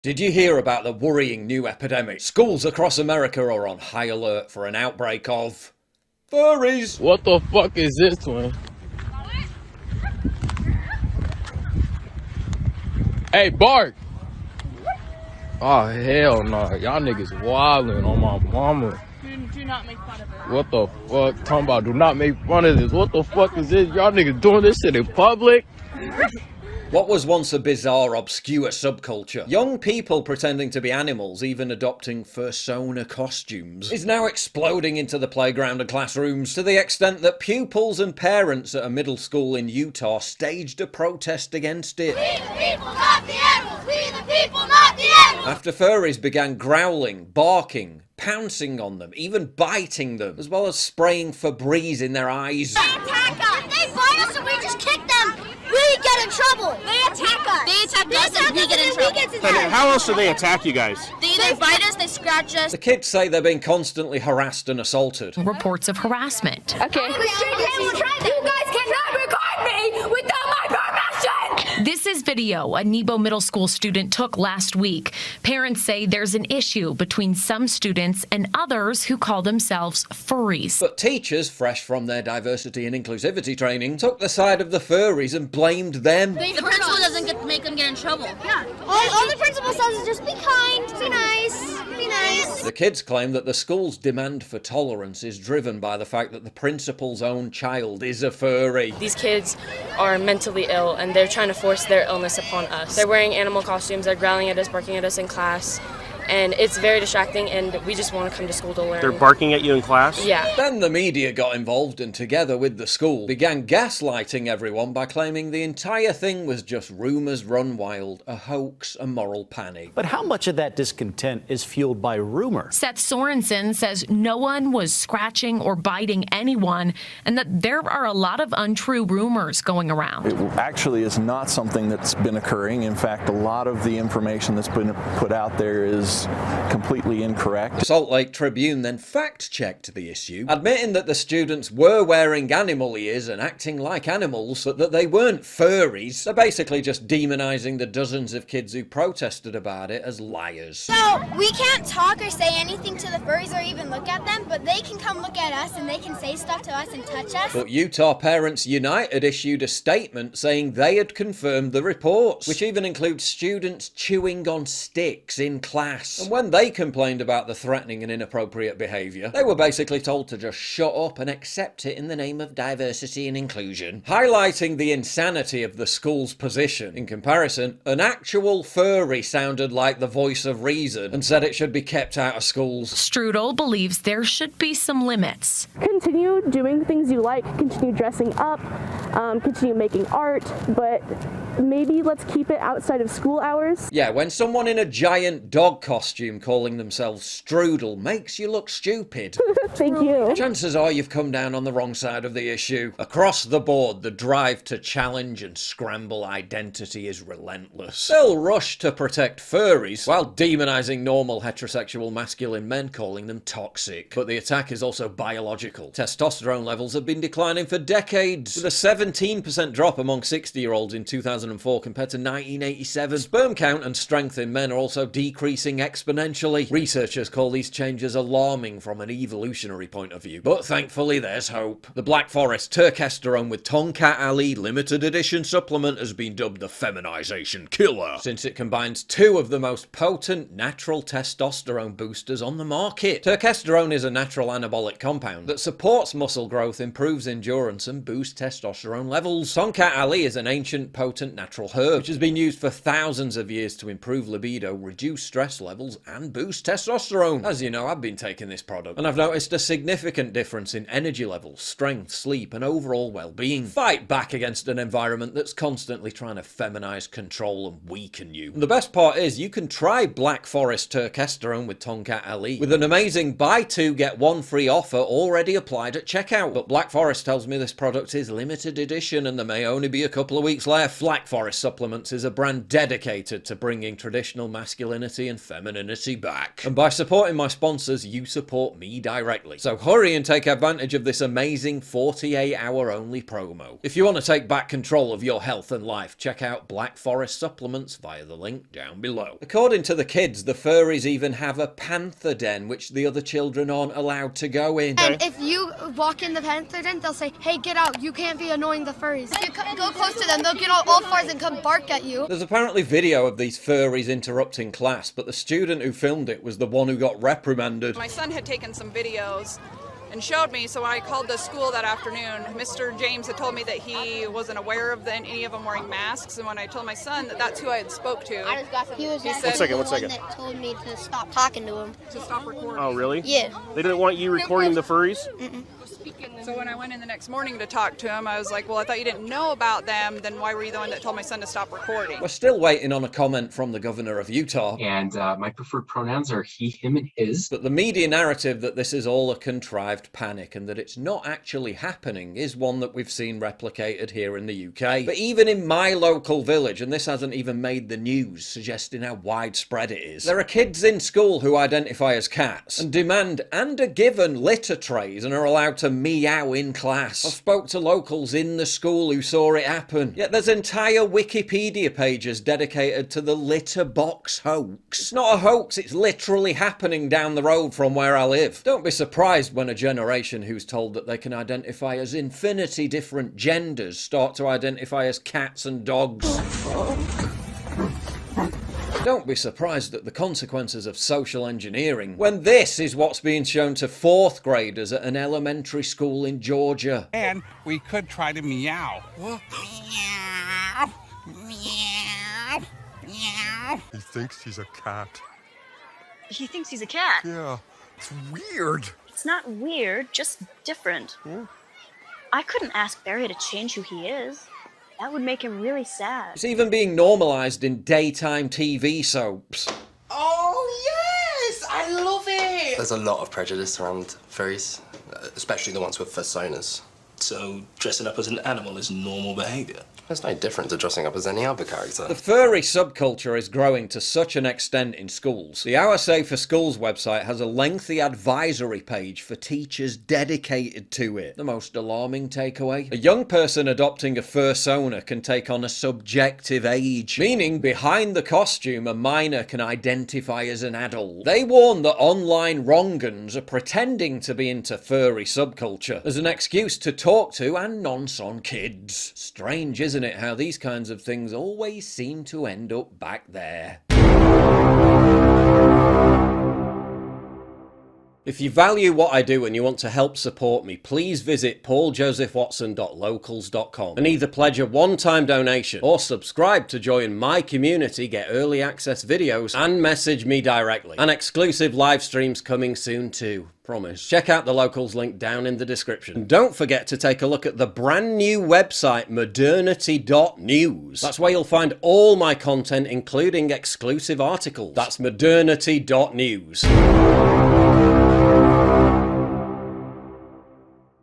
Did you hear about the worrying new epidemic? Schools across America are on high alert for an outbreak of furries. What the fuck is this one? Hey, Bart! Oh, hell no. Y'all niggas wildin' on my mama. Do not make fun of it. What the fuck? Talking about do not make fun of this. What the fuck is this? Y'all niggas doing this shit in public? What was once a bizarre, obscure subculture, young people pretending to be animals, even adopting fursona costumes, is now exploding into the playground and classrooms, to the extent that pupils and parents at a middle school in Utah staged a protest against it. We the people, not the animals! We the people, not the animals! After furries began growling, barking, pouncing on them, even biting them, as well as spraying Febreze in their eyes. They attack us! They bite us and we just kick them! We get in trouble! They attack us! They attack us and we get in trouble! How else do they attack you guys? They either bite us, they scratch us. The kids say they're being constantly harassed and assaulted. Reports of harassment. Okay. You guys cannot record me without my permission! This is video a Nebo Middle School student took last week. Parents say there's an issue between some students and others who call themselves furries. But teachers, fresh from their diversity and inclusivity training, took the side of the furries and blamed them. The principal doesn't make them get in trouble. Yeah. All the principal says is just be kind, be nice, be nice. The kids claim that the school's demand for tolerance is driven by the fact that the principal's own child is a furry. These kids are mentally ill and they're trying to force their illness upon us. They're wearing animal costumes, they're growling at us, barking at us in class, and it's very distracting and we just want to come to school to learn. They're barking at you in class? Yeah. Then the media got involved and together with the school began gaslighting everyone by claiming the entire thing was just rumours run wild, a hoax, a moral panic. But how much of that discontent is fueled by rumor? Seth Sorensen says no one was scratching or biting anyone and that there are a lot of untrue rumors going around. It actually is not something that's been occurring. In fact, a lot of the information that's been put out there is completely incorrect. Salt Lake Tribune then fact-checked the issue, admitting that the students were wearing animal ears and acting like animals, but that they weren't furries. They're basically just demonizing the dozens of kids who protested about it as liars. So, we can't talk or say anything to the furries or even look at them, but they can come look at us and they can say stuff to us and touch us. But Utah Parents United issued a statement saying they had confirmed the reports, which even includes students chewing on sticks in class. And when they complained about the threatening and inappropriate behaviour, they were basically told to just shut up and accept it in the name of diversity and inclusion, highlighting the insanity of the school's position. In comparison, an actual furry sounded like the voice of reason and said it should be kept out of schools. Strudel believes there should be some limits. Continue doing things you like, continue dressing up, continue making art, but maybe let's keep it outside of school hours. Yeah, when someone in a giant dog costume calling themselves Strudel makes you look stupid. Thank you. Chances are you've come down on the wrong side of the issue. Across the board, the drive to challenge and scramble identity is relentless. They'll rush to protect furries while demonizing normal heterosexual masculine men, calling them toxic. But the attack is also biological. Testosterone levels have been declining for decades, with a 17% drop among 60-year-olds in 2004 compared to 1987. Sperm count and strength in men are also decreasing exponentially. Researchers call these changes alarming from an evolutionary point of view, but thankfully there's hope. The Black Forest Turkesterone with Tonkat Ali limited edition supplement has been dubbed the feminization killer, since it combines two of the most potent natural testosterone boosters on the market. Turkesterone is a natural anabolic compound that supports muscle growth, improves endurance, and boosts testosterone levels. Tonkat Ali is an ancient, potent natural herb, which has been used for thousands of years to improve libido, reduce stress levels, and boost testosterone. As you know, I've been taking this product, and I've noticed a significant difference in energy levels, strength, sleep, and overall well-being. Fight back against an environment that's constantly trying to feminize, control, and weaken you. And the best part is, you can try Black Forest Turkesterone with Tonkat Ali with an amazing buy two get one free offer already applied at checkout. But Black Forest tells me this product is limited limited edition and there may only be a couple of weeks left. Black Forest Supplements is a brand dedicated to bringing traditional masculinity and femininity back. And by supporting my sponsors, you support me directly. So hurry and take advantage of this amazing 48-hour only promo. If you want to take back control of your health and life, check out Black Forest Supplements via the link down below. According to the kids, the furries even have a panther den, which the other children aren't allowed to go in. And if you walk in the panther den, they'll say, hey, get out, you can't be annoying the furries. If you go close to them, they'll get on all fours and come bark at you. There's apparently video of these furries interrupting class, but the student who filmed it was the one who got reprimanded. My son had taken some videos and showed me, so when I called the school that afternoon, Mr. James had told me that he wasn't aware of any of them wearing masks, and when I told my son that that's who I had spoke to, He was he said, one that told me to stop talking to him. to stop recording. Oh, really? Yeah. They didn't want you recording the furries? So when I went in the next morning to talk to him, I was like, well, I thought you didn't know about them, then why were you the one that told my son to stop recording? We're still waiting on a comment from the governor of Utah. And my preferred pronouns are he, him, and his. But the media narrative that this is all a contrived panic and that it's not actually happening is one that we've seen replicated here in the UK. But even in my local village, and this hasn't even made the news, suggesting how widespread it is, there are kids in school who identify as cats and demand and are given litter trays and are allowed to meow in class. I spoke to locals in the school who saw it happen. Yet there's entire Wikipedia pages dedicated to the litter box hoax. It's not a hoax, it's literally happening down the road from where I live. Don't be surprised when a generation who's told that they can identify as infinity different genders start to identify as cats and dogs. Don't be surprised at the consequences of social engineering when this is what's being shown to 4th graders at an elementary school in Georgia. And we could try to meow. Meow. Meow. Meow. He thinks he's a cat. He thinks he's a cat. Yeah, it's weird. It's not weird, just different. I couldn't ask Barry to change who he is. That would make him really sad. It's even being normalized in daytime TV soaps. Oh, yes! I love it! There's a lot of prejudice around furries, especially the ones with personas. So dressing up as an animal is normal behavior? It's no different to dressing up as any other character. The furry subculture is growing to such an extent in schools. The Our Safer Schools website has a lengthy advisory page for teachers dedicated to it. The most alarming takeaway? A young person adopting a fursona can take on a subjective age, meaning behind the costume a minor can identify as an adult. They warn that online wrong'uns are pretending to be into furry subculture as an excuse to talk to and nonce on kids. Strange, isn't it, how these kinds of things always seem to end up back there. If you value what I do and you want to help support me, please visit pauljosephwatson.locals.com and either pledge a one-time donation or subscribe to join my community, get early access videos, and message me directly. And exclusive live streams coming soon too. Promise. Check out the Locals link down in the description. And don't forget to take a look at the brand new website modernity.news. That's where you'll find all my content, including exclusive articles. That's modernity.news.